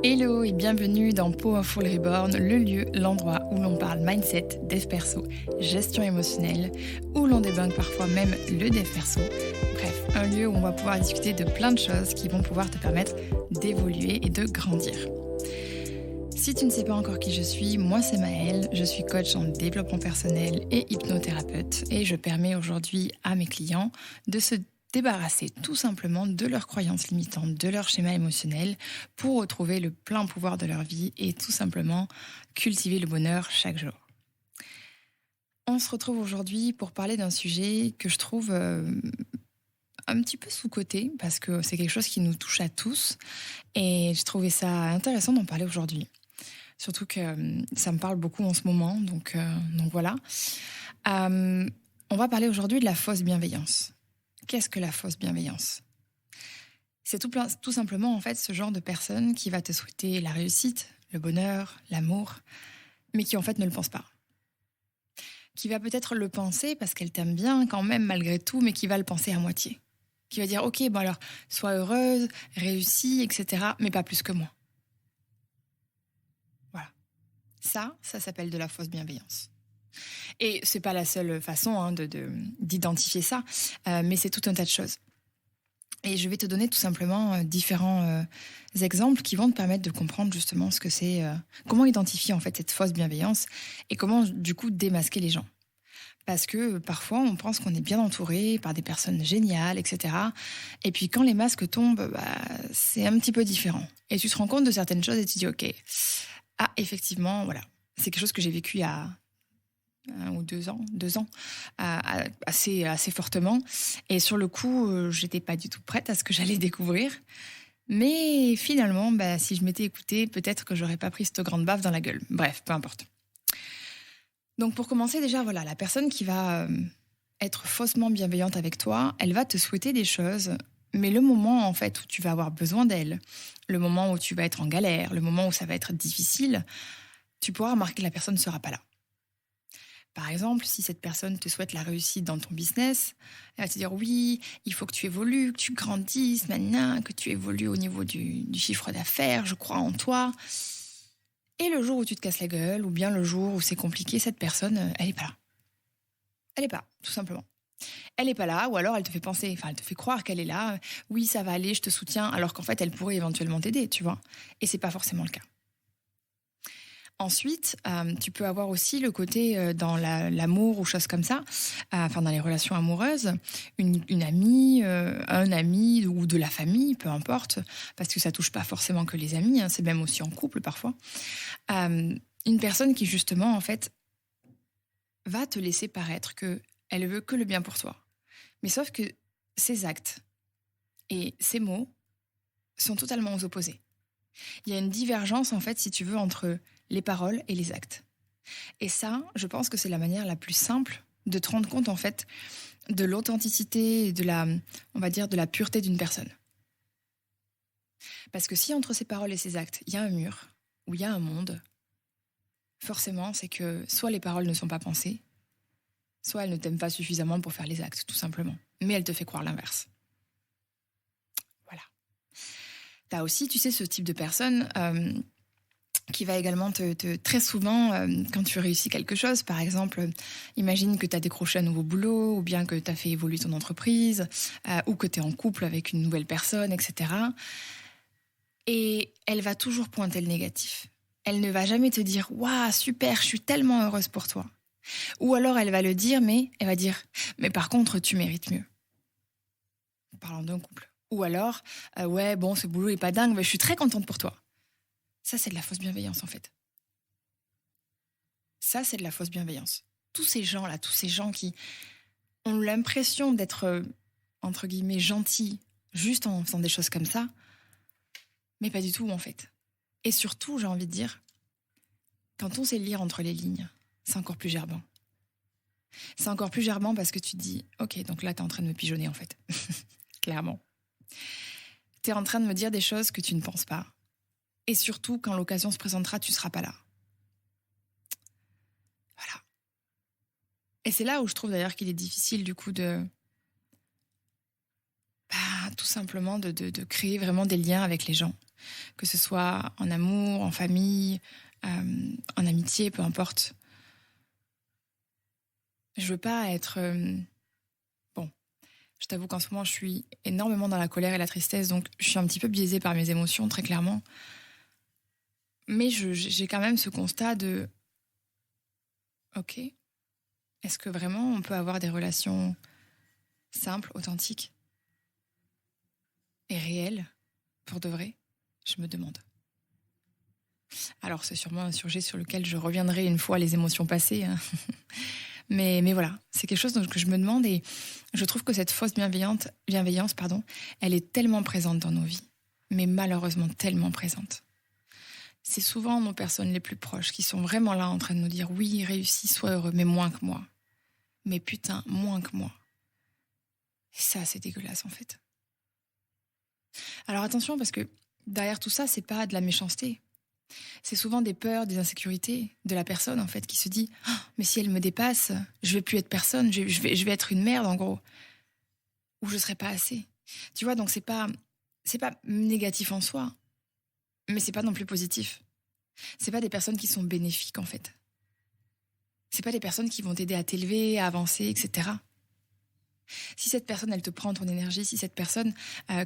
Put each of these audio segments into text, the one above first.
Hello et bienvenue dans Powerful Reborn, le lieu, l'endroit où l'on parle mindset, dev perso, gestion émotionnelle, où l'on débunk parfois même le dev perso. Bref, un lieu où on va pouvoir discuter de plein de choses qui vont pouvoir te permettre d'évoluer et de grandir. Si tu ne sais pas encore qui je suis, moi c'est Maëlle, je suis coach en développement personnel et hypnothérapeute et je permets aujourd'hui à mes clients de se débarrasser tout simplement de leurs croyances limitantes, de leur schéma émotionnel pour retrouver le plein pouvoir de leur vie et tout simplement cultiver le bonheur chaque jour. On se retrouve aujourd'hui pour parler d'un sujet que je trouve un petit peu sous-coté parce que c'est quelque chose qui nous touche à tous et j'ai trouvé ça intéressant d'en parler aujourd'hui. Surtout que ça me parle beaucoup en ce moment, donc voilà. On va parler aujourd'hui de la fausse bienveillance. Qu'est-ce que la fausse bienveillance ? C'est tout simplement en fait ce genre de personne qui va te souhaiter la réussite, le bonheur, l'amour, mais qui en fait ne le pense pas. Qui va peut-être le penser parce qu'elle t'aime bien quand même malgré tout, mais qui va le penser à moitié. Qui va dire ok, bon alors, sois heureuse, réussis, etc., mais pas plus que moi. Voilà. Ça s'appelle de la fausse bienveillance. Et c'est pas la seule façon d'identifier ça, mais c'est tout un tas de choses. Et je vais te donner tout simplement différents exemples qui vont te permettre de comprendre justement ce que c'est, comment identifier en fait cette fausse bienveillance et comment du coup démasquer les gens. Parce que parfois on pense qu'on est bien entouré par des personnes géniales, etc. Et puis quand les masques tombent, c'est un petit peu différent. Et tu te rends compte de certaines choses et tu dis ok, effectivement, voilà, c'est quelque chose que j'ai vécu il y a 1 ou 2 ans, assez fortement. Et sur le coup, j'étais pas du tout prête à ce que j'allais découvrir. Mais finalement, si je m'étais écoutée, peut-être que j'aurais pas pris cette grande baffe dans la gueule. Bref, peu importe. Donc pour commencer, déjà, voilà, la personne qui va être faussement bienveillante avec toi, elle va te souhaiter des choses, mais le moment en fait où tu vas avoir besoin d'elle, le moment où tu vas être en galère, le moment où ça va être difficile, tu pourras remarquer que la personne ne sera pas là. Par exemple, si cette personne te souhaite la réussite dans ton business, elle va te dire oui, il faut que tu évolues, que tu grandisses, maintenant, que tu évolues au niveau du chiffre d'affaires, je crois en toi. Et le jour où tu te casses la gueule, ou bien le jour où c'est compliqué, cette personne, elle n'est pas là. Elle n'est pas, tout simplement. Elle n'est pas là, ou alors elle te fait penser, elle te fait croire qu'elle est là. Oui, ça va aller, je te soutiens, alors qu'en fait, elle pourrait éventuellement t'aider, tu vois. Et c'est pas forcément le cas. Ensuite, tu peux avoir aussi le côté dans l'amour ou choses comme ça, dans les relations amoureuses, une amie, un ami ou de la famille, peu importe, parce que ça touche pas forcément que les amis, c'est même aussi en couple parfois. Une personne qui justement, en fait, va te laisser paraître qu'elle veut que le bien pour toi. Mais sauf que ses actes et ses mots sont totalement aux opposés. Il y a une divergence, en fait, si tu veux, entre les paroles et les actes. Et ça, je pense que c'est la manière la plus simple de te rendre compte, en fait, de l'authenticité et on va dire, de la pureté d'une personne. Parce que si entre ses paroles et ses actes, il y a un mur, ou il y a un monde, forcément, c'est que soit les paroles ne sont pas pensées, soit elle ne t'aime pas suffisamment pour faire les actes, tout simplement. Mais elle te fait croire l'inverse. Voilà. T'as aussi, tu sais, ce type de personne qui va également très souvent, quand tu réussis quelque chose, par exemple, imagine que tu as décroché un nouveau boulot, ou bien que tu as fait évoluer ton entreprise, ou que tu es en couple avec une nouvelle personne, etc. Et elle va toujours pointer le négatif. Elle ne va jamais te dire « Waouh, super, je suis tellement heureuse pour toi ». Ou alors elle va le dire, mais elle va dire « Mais par contre, tu mérites mieux ». Parlant d'un couple. Ou alors « Ouais, bon, ce boulot est pas dingue, mais je suis très contente pour toi ». Ça, c'est de la fausse bienveillance, en fait. Ça, c'est de la fausse bienveillance. Tous ces gens-là, tous ces gens qui ont l'impression d'être, entre guillemets, gentils, juste en faisant des choses comme ça, mais pas du tout, en fait. Et surtout, j'ai envie de dire, quand on sait lire entre les lignes, c'est encore plus gerbant. C'est encore plus gerbant parce que tu te dis, ok, donc là, t'es en train de me pigeonner, en fait. Clairement. T'es en train de me dire des choses que tu ne penses pas. Et surtout, quand l'occasion se présentera, tu seras pas là. Voilà. Et c'est là où je trouve d'ailleurs qu'il est difficile, du coup, tout simplement de créer vraiment des liens avec les gens. que ce soit en amour, en famille, en amitié, peu importe. Je veux pas être... Bon, je t'avoue qu'en ce moment, je suis énormément dans la colère et la tristesse, donc je suis un petit peu biaisée par mes émotions, très clairement. Mais j'ai quand même ce constat de... Ok, est-ce que vraiment on peut avoir des relations simples, authentiques et réelles, pour de vrai? Je me demande. Alors c'est sûrement un sujet sur lequel je reviendrai une fois les émotions passées, hein. Mais voilà, c'est quelque chose que je me demande et je trouve que cette fausse bienveillance, elle est tellement présente dans nos vies, mais malheureusement tellement présente. C'est souvent nos personnes les plus proches qui sont vraiment là en train de nous dire oui, réussis, sois heureux, mais moins que moi. Mais putain, moins que moi. Et ça, c'est dégueulasse en fait. Alors attention, parce que derrière tout ça, c'est pas de la méchanceté. C'est souvent des peurs, des insécurités de la personne en fait qui se dit oh, mais si elle me dépasse, je vais plus être personne, je vais être une merde en gros, ou je serai pas assez. Tu vois, donc c'est pas négatif en soi, mais c'est pas non plus positif. C'est pas des personnes qui sont bénéfiques en fait. C'est pas des personnes qui vont t'aider à t'élever, à avancer, etc. Si cette personne elle te prend ton énergie, si cette personne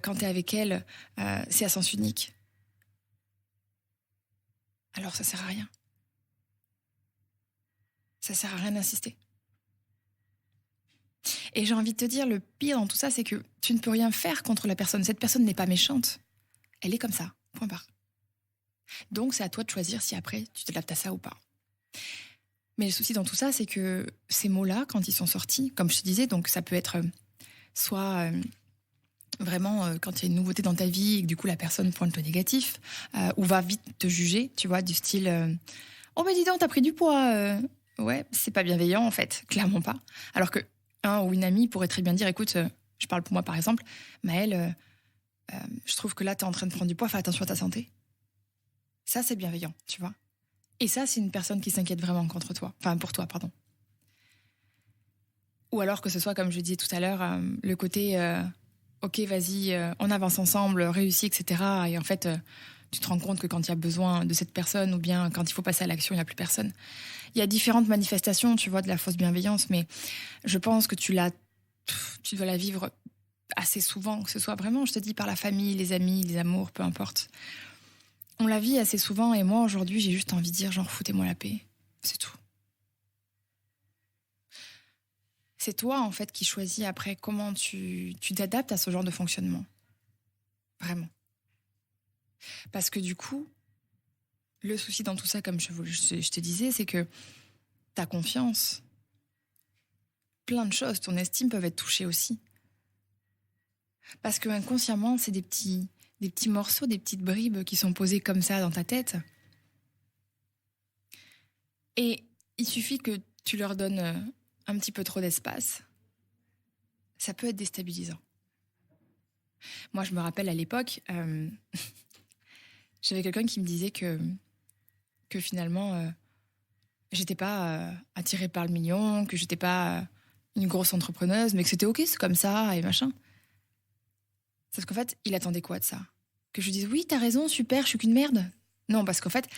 quand t'es avec elle c'est à sens unique, alors ça sert à rien. Ça sert à rien d'insister. Et j'ai envie de te dire, le pire dans tout ça, c'est que tu ne peux rien faire contre la personne. Cette personne n'est pas méchante. Elle est comme ça, point barre. Donc c'est à toi de choisir si après tu t'adaptes à ça ou pas. Mais le souci dans tout ça, c'est que ces mots-là, quand ils sont sortis, comme je te disais, donc ça peut être soit vraiment quand il y a une nouveauté dans ta vie et que du coup la personne pointe le négatif, ou va vite te juger, tu vois, du style oh mais dis donc, t'as pris du poids. Ouais, c'est pas bienveillant en fait, clairement pas. Alors que un ou une amie pourrait très bien dire écoute, je parle pour moi par exemple, Maëlle, je trouve que là t'es en train de prendre du poids, fais attention à ta santé. Ça c'est bienveillant, tu vois. Et ça c'est une personne qui s'inquiète vraiment contre toi, enfin pour toi, pardon. Ou alors que ce soit comme je disais tout à l'heure, le côté ok vas-y, on avance ensemble, réussis, etc. Et en fait tu te rends compte que quand il y a besoin de cette personne ou bien quand il faut passer à l'action, il n'y a plus personne. Il y a différentes manifestations, tu vois, de la fausse bienveillance, mais je pense que tu dois la vivre assez souvent, que ce soit vraiment, je te dis, par la famille, les amis, les amours, peu importe. On la vit assez souvent et moi, aujourd'hui, j'ai juste envie de dire, genre, foutez-moi la paix. C'est tout. C'est toi, en fait, qui choisis après comment tu t'adaptes à ce genre de fonctionnement. Vraiment. Parce que du coup, le souci dans tout ça, comme je te disais, c'est que ta confiance, plein de choses, ton estime peuvent être touchées aussi. Parce que inconsciemment, c'est des petits morceaux, des petites bribes qui sont posées comme ça dans ta tête. Et il suffit que tu leur donnes un petit peu trop d'espace. Ça peut être déstabilisant. Moi, je me rappelle à l'époque, j'avais quelqu'un qui me disait que finalement, j'étais pas attirée par le million, que j'étais pas une grosse entrepreneuse, mais que c'était ok, c'est comme ça, et machin. Sauf qu'en fait, il attendait quoi de ça? Que je lui dise, oui, t'as raison, super, je suis qu'une merde. Non, parce qu'en fait,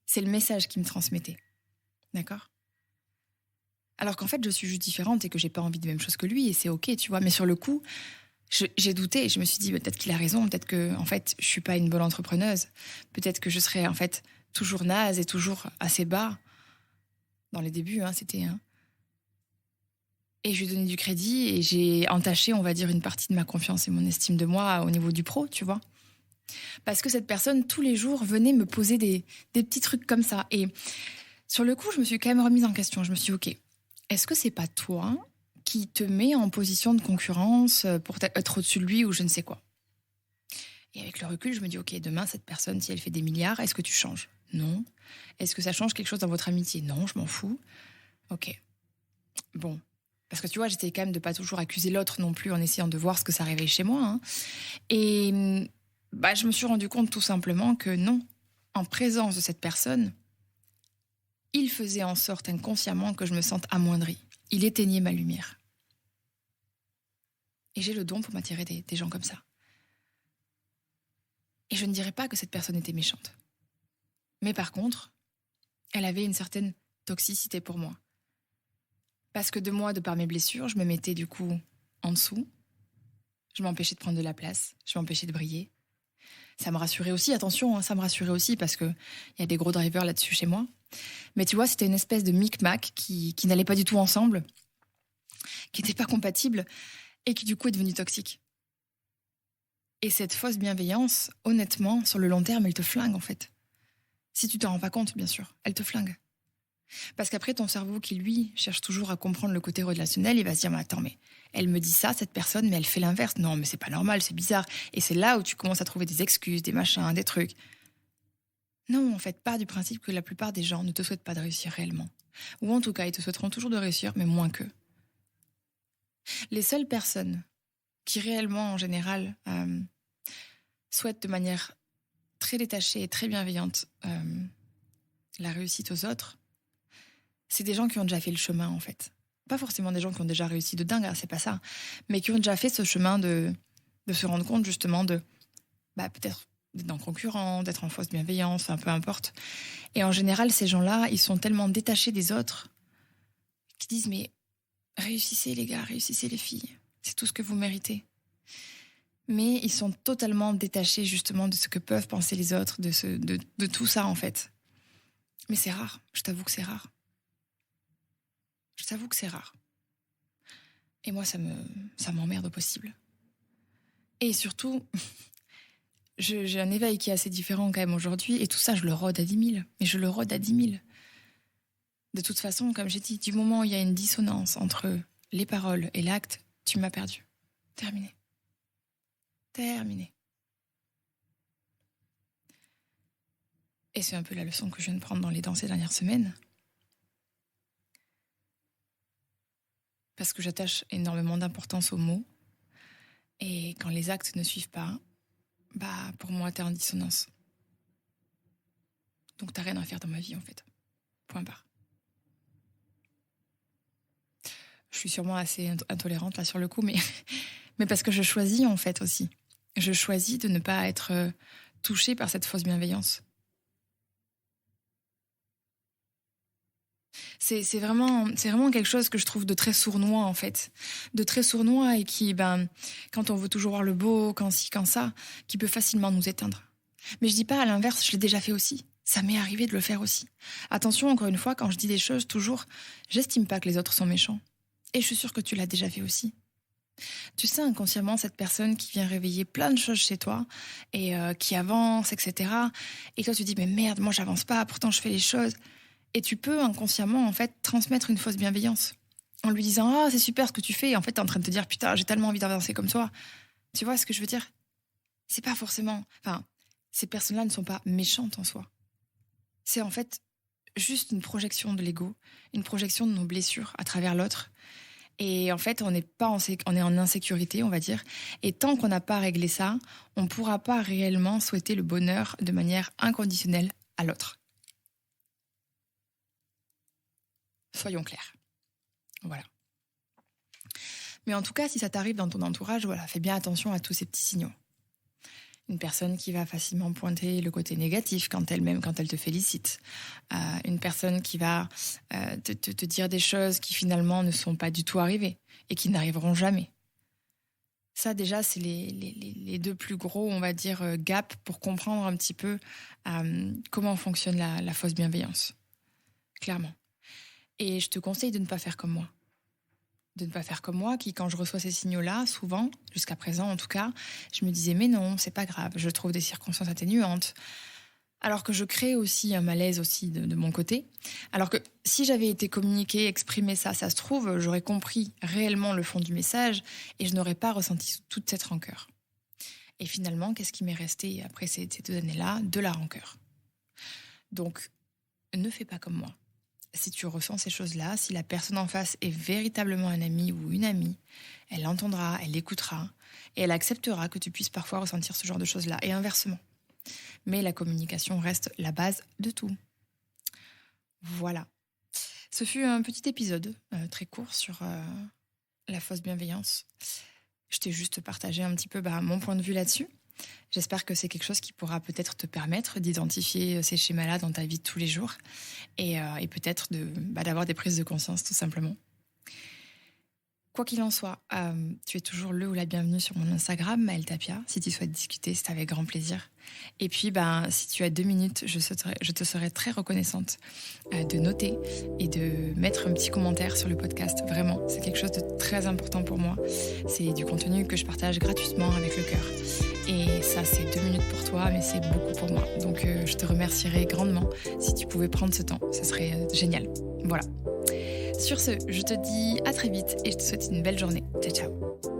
c'est le message qu'il me transmettait. D'accord? Alors qu'en fait, je suis juste différente et que j'ai pas envie de même chose que lui, et c'est ok, tu vois. Mais sur le coup, j'ai douté, je me suis dit, peut-être qu'il a raison, peut-être que, en fait, je suis pas une bonne entrepreneuse. Peut-être que je serais, en fait, toujours naze et toujours assez bas. Dans les débuts, c'était... Et je lui ai donné du crédit et j'ai entaché, on va dire, une partie de ma confiance et mon estime de moi au niveau du pro, tu vois. Parce que cette personne, tous les jours, venait me poser des petits trucs comme ça. Et sur le coup, je me suis quand même remise en question. Je me suis dit, ok, est-ce que c'est pas toi qui te mets en position de concurrence pour être au-dessus de lui ou je ne sais quoi? Et avec le recul, je me dis, ok, demain, cette personne, si elle fait des milliards, est-ce que tu changes? Non. Est-ce que ça change quelque chose dans votre amitié? Non, je m'en fous. Ok. Bon. Parce que tu vois, j'essayais quand même de pas toujours accuser l'autre non plus en essayant de voir ce que ça réveille chez moi. Et je me suis rendu compte tout simplement que non, en présence de cette personne, il faisait en sorte inconsciemment que je me sente amoindrie. Il éteignait ma lumière. Et j'ai le don pour m'attirer des gens comme ça. Et je ne dirais pas que cette personne était méchante. Mais par contre, elle avait une certaine toxicité pour moi. Parce que de moi, de par mes blessures, je me mettais du coup en dessous. Je m'empêchais de prendre de la place. Je m'empêchais de briller. Ça me rassurait aussi, attention, hein, ça me rassurait aussi parce qu'il y a des gros drivers là-dessus chez moi. Mais tu vois, c'était une espèce de micmac qui n'allait pas du tout ensemble, qui n'était pas compatible et qui du coup est devenu toxique. Et cette fausse bienveillance, honnêtement, sur le long terme, elle te flingue en fait. Si tu t'en rends pas compte, bien sûr, elle te flingue. Parce qu'après, ton cerveau qui, lui, cherche toujours à comprendre le côté relationnel, il va se dire, mais attends, mais elle me dit ça, cette personne, mais elle fait l'inverse. Non, mais c'est pas normal, c'est bizarre. Et c'est là où tu commences à trouver des excuses, des machins, des trucs. Non, en fait, pars du principe que la plupart des gens ne te souhaitent pas de réussir réellement. Ou en tout cas, ils te souhaiteront toujours de réussir, mais moins qu'eux. Les seules personnes qui réellement, en général, souhaitent de manière très détachée et très bienveillante la réussite aux autres, c'est des gens qui ont déjà fait le chemin, en fait. Pas forcément des gens qui ont déjà réussi de dingue, hein, c'est pas ça. Mais qui ont déjà fait ce chemin de se rendre compte, justement, peut-être d'être dans le concurrent, d'être en fausse bienveillance, enfin, peu importe. Et en général, ces gens-là, ils sont tellement détachés des autres qu'ils disent, mais réussissez les gars, réussissez les filles. C'est tout ce que vous méritez. Mais ils sont totalement détachés, justement, de ce que peuvent penser les autres, de tout ça, en fait. Mais c'est rare, je t'avoue que c'est rare. Je t'avoue que c'est rare. Et moi, ça m'emmerde au possible. Et surtout, j'ai un éveil qui est assez différent quand même aujourd'hui. Et tout ça, je le rôde à 10 000. Mais je le rôde à 10 000. De toute façon, comme j'ai dit, du moment où il y a une dissonance entre les paroles et l'acte, tu m'as perdu. Terminé. Terminé. Et c'est un peu la leçon que je viens de prendre dans les dents ces dernières semaines. Parce que j'attache énormément d'importance aux mots. Et quand les actes ne suivent pas, pour moi, t'es en dissonance. Donc t'as rien à faire dans ma vie, en fait. Point barre. Je suis sûrement assez intolérante, là, sur le coup, mais parce que je choisis, en fait, aussi. Je choisis de ne pas être touchée par cette fausse bienveillance. C'est vraiment quelque chose que je trouve de très sournois, en fait. De très sournois et qui, quand on veut toujours voir le beau, quand ci, quand ça, qui peut facilement nous éteindre. Mais je dis pas à l'inverse, je l'ai déjà fait aussi. Ça m'est arrivé de le faire aussi. Attention, encore une fois, quand je dis des choses, toujours, j'estime pas que les autres sont méchants. Et je suis sûre que tu l'as déjà fait aussi. Tu sais inconsciemment cette personne qui vient réveiller plein de choses chez toi et qui avance, etc. Et toi tu dis mais merde, moi j'avance pas, pourtant je fais les choses. Et tu peux inconsciemment en fait transmettre une fausse bienveillance en lui disant ah c'est super ce que tu fais. Et en fait t'es en train de te dire putain j'ai tellement envie d'avancer comme toi. Tu vois ce que je veux dire? C'est pas forcément. Enfin, ces personnes-là ne sont pas méchantes en soi. C'est en fait juste une projection de l'ego, une projection de nos blessures à travers l'autre. Et en fait, on est en insécurité, on va dire. Et tant qu'on n'a pas réglé ça, on ne pourra pas réellement souhaiter le bonheur de manière inconditionnelle à l'autre. Soyons clairs. Voilà. Mais en tout cas, si ça t'arrive dans ton entourage, voilà, fais bien attention à tous ces petits signaux. Une personne qui va facilement pointer le côté négatif quand elle te félicite. Une personne qui va te dire des choses qui finalement ne sont pas du tout arrivées et qui n'arriveront jamais. Ça déjà, c'est les deux plus gros, on va dire, gaps pour comprendre un petit peu comment fonctionne la fausse bienveillance. Clairement. Et je te conseille de ne pas faire comme moi. De ne pas faire comme moi, qui, quand je reçois ces signaux-là, souvent, jusqu'à présent en tout cas, je me disais, mais non, c'est pas grave, je trouve des circonstances atténuantes. Alors que je crée aussi un malaise aussi de mon côté. Alors que si j'avais été communiquée, exprimé ça se trouve, j'aurais compris réellement le fond du message et je n'aurais pas ressenti toute cette rancœur. Et finalement, qu'est-ce qui m'est resté après ces 2 années-là? De la rancœur. Donc, ne fais pas comme moi. Si tu ressens ces choses-là, si la personne en face est véritablement un ami ou une amie, elle l'entendra, elle l'écoutera et elle acceptera que tu puisses parfois ressentir ce genre de choses-là et inversement. Mais la communication reste la base de tout. Voilà. Ce fut un petit épisode très court sur la fausse bienveillance. Je t'ai juste partagé un petit peu mon point de vue là-dessus. J'espère que c'est quelque chose qui pourra peut-être te permettre d'identifier ces schémas-là dans ta vie de tous les jours et peut-être d'avoir des prises de conscience tout simplement. Quoi qu'il en soit, tu es toujours le ou la bienvenue sur mon Instagram, Maëlle Tapia. Si tu souhaites discuter, c'est avec grand plaisir. Et puis, si tu as 2 minutes, je te serais très reconnaissante de noter et de mettre un petit commentaire sur le podcast. Vraiment, c'est quelque chose de très important pour moi. C'est du contenu que je partage gratuitement avec le cœur. Et ça, c'est 2 minutes pour toi, mais c'est beaucoup pour moi. Donc, je te remercierais grandement si tu pouvais prendre ce temps. Ce serait génial. Voilà. Sur ce, je te dis à très vite et je te souhaite une belle journée. Ciao, ciao.